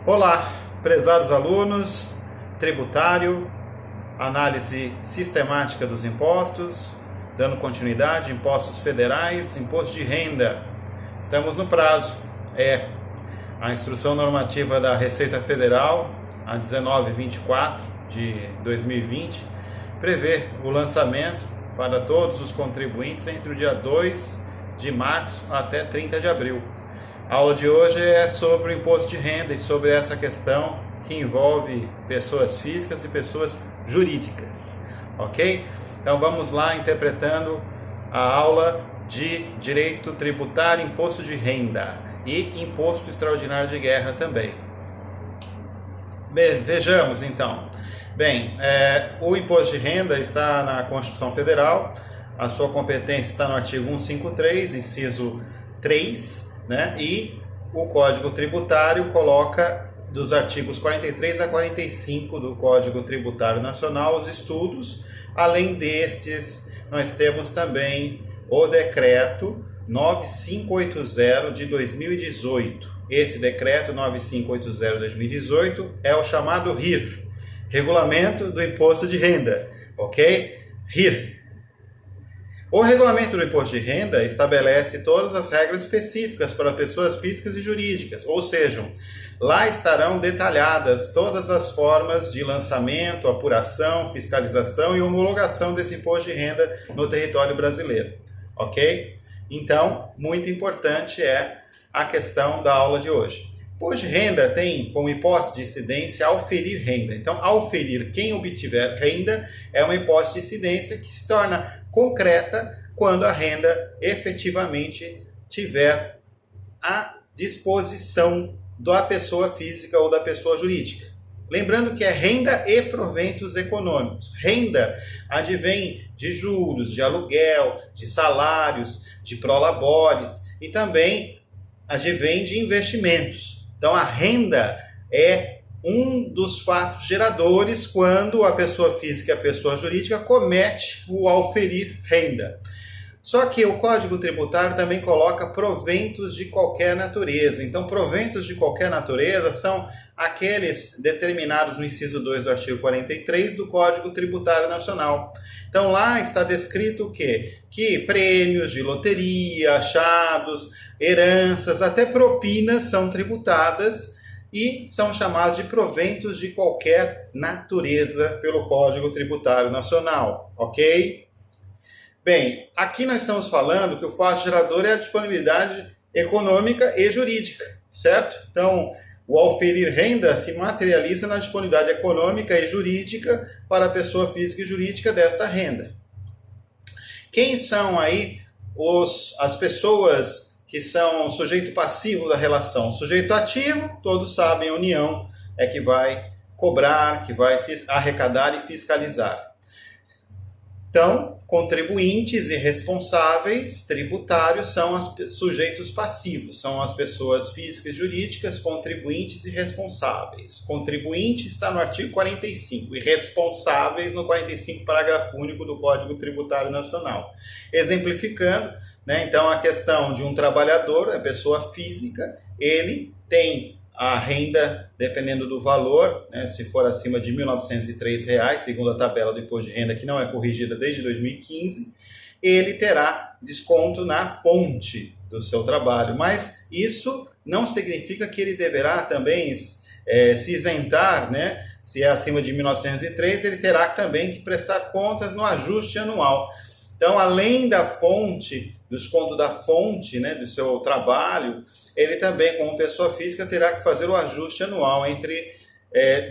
Olá, prezados alunos, tributário, análise sistemática dos impostos, dando continuidade, impostos federais, imposto de renda. Estamos no prazo, a instrução normativa da Receita Federal, a 1924 de 2020, prevê o lançamento para todos os contribuintes entre o dia 2 de março até 30 de abril. A aula de hoje é sobre o imposto de renda e sobre essa questão que envolve pessoas físicas e pessoas jurídicas, ok? Então vamos lá interpretando a aula de Direito Tributário, Imposto de Renda e Imposto Extraordinário de Guerra também. Vejamos então. Bem, o imposto de renda está na Constituição Federal, a sua competência está no artigo 153, inciso 3, né? E o Código Tributário coloca dos artigos 43 a 45 do Código Tributário Nacional os estudos. Além destes, nós temos também o Decreto 9580 de 2018. Esse Decreto 9580 de 2018 é o chamado RIR, Regulamento do Imposto de Renda, ok? RIR. O regulamento do imposto de renda estabelece todas as regras específicas para pessoas físicas e jurídicas, ou seja, lá estarão detalhadas todas as formas de lançamento, apuração, fiscalização e homologação desse imposto de renda no território brasileiro, ok? Então, muito importante é a questão da aula de hoje. Imposto de renda tem como hipótese de incidência auferir renda. Então, auferir, quem obtiver renda, é uma hipótese de incidência que se torna concreta quando a renda efetivamente tiver à disposição da pessoa física ou da pessoa jurídica. Lembrando que é renda e proventos econômicos. Renda advém de juros, de aluguel, de salários, de prolabores e também advém de investimentos. Então, a renda é um dos fatos geradores quando a pessoa física e a pessoa jurídica comete o auferir renda. Só que o Código Tributário também coloca proventos de qualquer natureza. Então, proventos de qualquer natureza são aqueles determinados no inciso 2 do artigo 43 do Código Tributário Nacional. Então, lá está descrito o quê? Que prêmios de loteria, achados, heranças, até propinas são tributadas e são chamados de proventos de qualquer natureza pelo Código Tributário Nacional, ok? Bem, aqui nós estamos falando que o fato gerador é a disponibilidade econômica e jurídica, certo? Então, o auferir renda se materializa na disponibilidade econômica e jurídica para a pessoa física e jurídica desta renda. Quem são aí as pessoas que são sujeito passivo da relação? Sujeito ativo, todos sabem, a União é que vai cobrar, que vai arrecadar e fiscalizar. Então, contribuintes e responsáveis tributários são os sujeitos passivos, são as pessoas físicas e jurídicas, contribuintes e responsáveis. Contribuinte está no artigo 45 e responsáveis no 45, parágrafo único do Código Tributário Nacional. Exemplificando, né, então, a questão de um trabalhador, a pessoa física, ele tem a renda, dependendo do valor, né, se for acima de R$ 1.903, segundo a tabela do imposto de renda, que não é corrigida desde 2015, ele terá desconto na fonte do seu trabalho. Mas isso não significa que ele deverá também se isentar, né? Se é acima de 1.903, ele terá também que prestar contas no ajuste anual. Então, além da fonte, do desconto da fonte, né, do seu trabalho, ele também, como pessoa física, terá que fazer o ajuste anual entre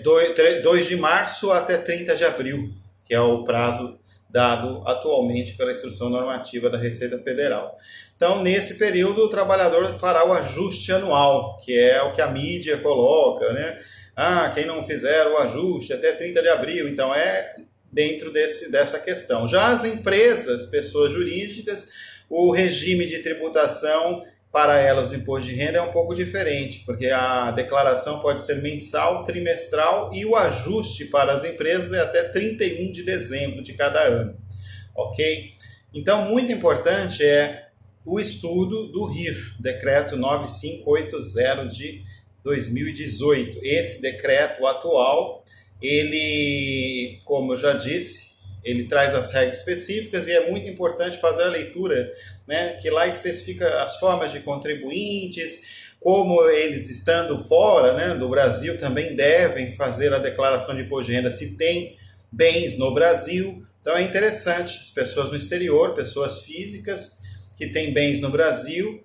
2 de março até 30 de abril, que é o prazo dado atualmente pela instrução normativa da Receita Federal. Então, nesse período, o trabalhador fará o ajuste anual, que é o que a mídia coloca, né? Quem não fizer o ajuste até 30 de abril, então dentro dessa questão. Já as empresas, pessoas jurídicas, o regime de tributação para elas do imposto de renda é um pouco diferente, porque a declaração pode ser mensal, trimestral e o ajuste para as empresas é até 31 de dezembro de cada ano, ok? Então, muito importante é o estudo do RIR, Decreto 9580 de 2018. Esse decreto atual, ele, como eu já disse, ele traz as regras específicas e é muito importante fazer a leitura, né, que lá especifica as formas de contribuintes, como eles estando fora, né, do Brasil também devem fazer a declaração de imposto de renda se tem bens no Brasil. Então é interessante, as pessoas no exterior, pessoas físicas que têm bens no Brasil,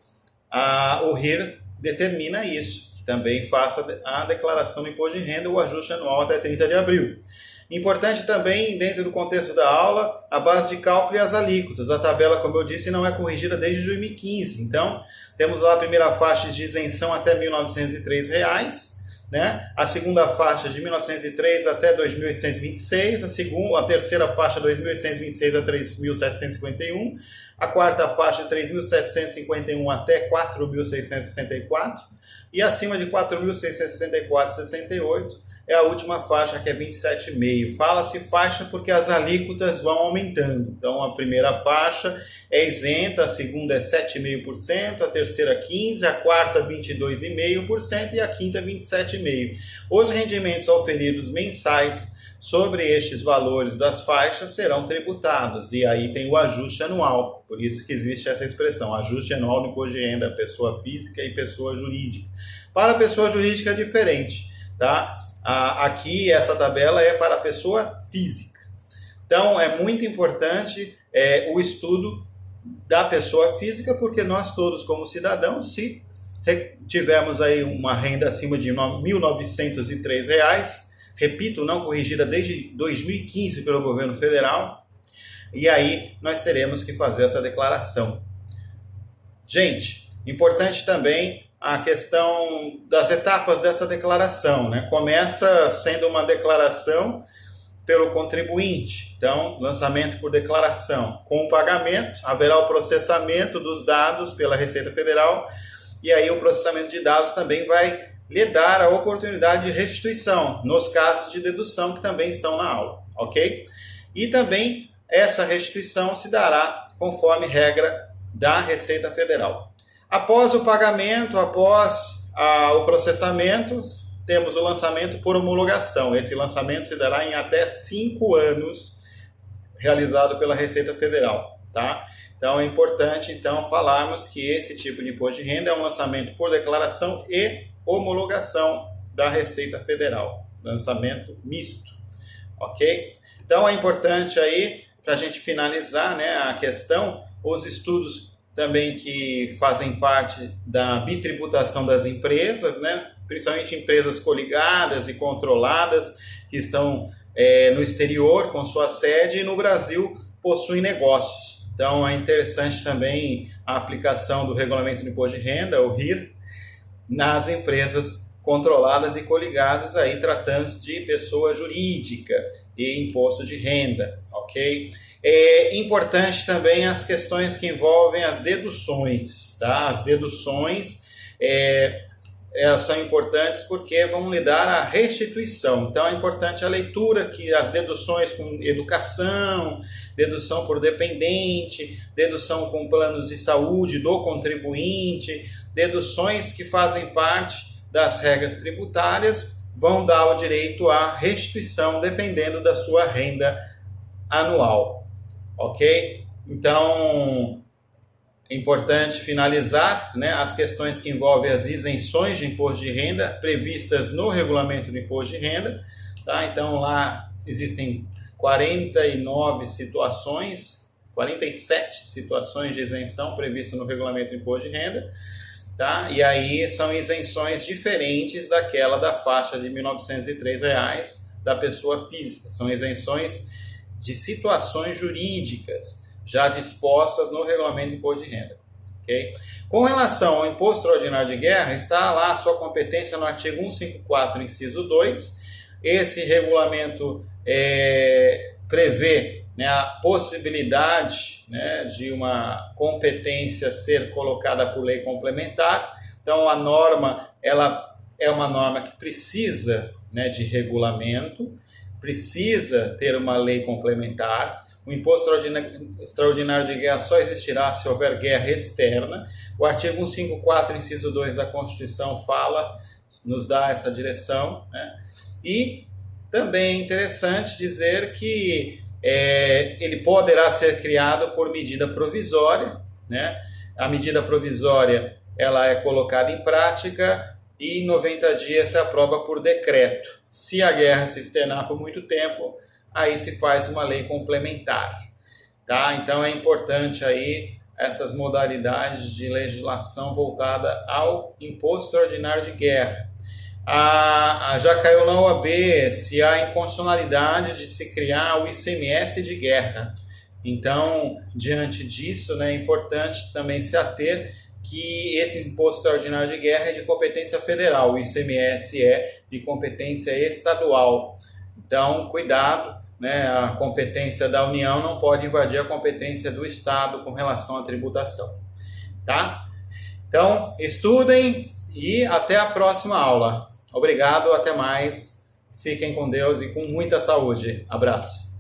o RIR determina isso, que também faça a declaração do imposto de renda, o ajuste anual até 30 de abril. Importante também, dentro do contexto da aula, a base de cálculo e as alíquotas. A tabela, como eu disse, não é corrigida desde 2015. Então, temos lá a primeira faixa de isenção até R$ 1.903, né? A segunda faixa de 1.903 até 2.826, a terceira faixa 2.826 a 3.751, a quarta faixa 3.751 até 4.664 e acima de 4.664,68 é a última faixa, que é 27,5. Fala-se faixa porque as alíquotas vão aumentando. Então, a primeira faixa é isenta, a segunda é 7,5%, a terceira 15%, a quarta 22,5% e a quinta 27,5%. Os rendimentos auferidos mensais sobre estes valores das faixas serão tributados. E aí tem o ajuste anual. Por isso que existe essa expressão, ajuste anual no imposto de renda, pessoa física e pessoa jurídica. Para a pessoa jurídica é diferente, tá? Aqui, essa tabela é para a pessoa física. Então, é muito importante o estudo da pessoa física, porque nós todos, como cidadãos, se tivermos aí uma renda acima de R$ 1.903, repito, não corrigida desde 2015 pelo governo federal, e aí nós teremos que fazer essa declaração. Gente, importante também a questão das etapas dessa declaração, né? Começa sendo uma declaração pelo contribuinte, então, lançamento por declaração. Com o pagamento, haverá o processamento dos dados pela Receita Federal, e aí o processamento de dados também vai lhe dar a oportunidade de restituição, nos casos de dedução que também estão na aula, ok? E também essa restituição se dará conforme regra da Receita Federal. Após o pagamento, após o processamento, temos o lançamento por homologação. Esse lançamento se dará em até 5 anos, realizado pela Receita Federal, tá? Então é importante falarmos que esse tipo de imposto de renda é um lançamento por declaração e homologação da Receita Federal, lançamento misto, ok? Então é importante aí, para a gente finalizar, né, a questão, os estudos também que fazem parte da bitributação das empresas, né? Principalmente empresas coligadas e controladas que estão no exterior com sua sede e no Brasil possuem negócios. Então é interessante também a aplicação do Regulamento do Imposto de Renda, o RIR, nas empresas controladas e coligadas, aí tratando de pessoa jurídica e imposto de renda, ok? É importante também as questões que envolvem as deduções, tá? As deduções elas são importantes porque vão lhe dar a restituição. Então é importante a leitura, que as deduções com educação, dedução por dependente, dedução com planos de saúde do contribuinte, deduções que fazem parte das regras tributárias, vão dar o direito à restituição dependendo da sua renda anual. Ok? Então, é importante finalizar, né, as questões que envolvem as isenções de imposto de renda previstas no Regulamento do Imposto de Renda. Tá? Então, lá existem 47 situações de isenção previstas no Regulamento do Imposto de Renda. Tá? E aí são isenções diferentes daquela da faixa de R$ 1.903 da pessoa física. São isenções de situações jurídicas já dispostas no Regulamento do Imposto de Renda. Okay? Com relação ao Imposto Extraordinário de Guerra, está lá a sua competência no artigo 154, inciso 2. Esse regulamento prevê, né, a possibilidade, né, de uma competência ser colocada por lei complementar. Então, a norma ela é uma norma que precisa, né, de regulamento, precisa ter uma lei complementar. O imposto extraordinário de guerra só existirá se houver guerra externa. O artigo 154, inciso 2 da Constituição fala nos dá essa direção, né? E também é interessante dizer que ele poderá ser criado por medida provisória, né? A medida provisória ela é colocada em prática e em 90 dias se aprova por decreto. Se a guerra se externar por muito tempo, aí se faz uma lei complementar, tá? Então é importante aí essas modalidades de legislação voltada ao imposto ordinário de guerra. Já caiu na OAB se há inconstitucionalidade de se criar o ICMS de guerra. Então, diante disso, né, é importante também se ater que esse imposto ordinário de guerra é de competência federal, o ICMS é de competência estadual. Então, cuidado, né, a competência da União não pode invadir a competência do Estado com relação à tributação. Tá? Então, estudem e até a próxima aula. Obrigado, até mais. Fiquem com Deus e com muita saúde. Abraço.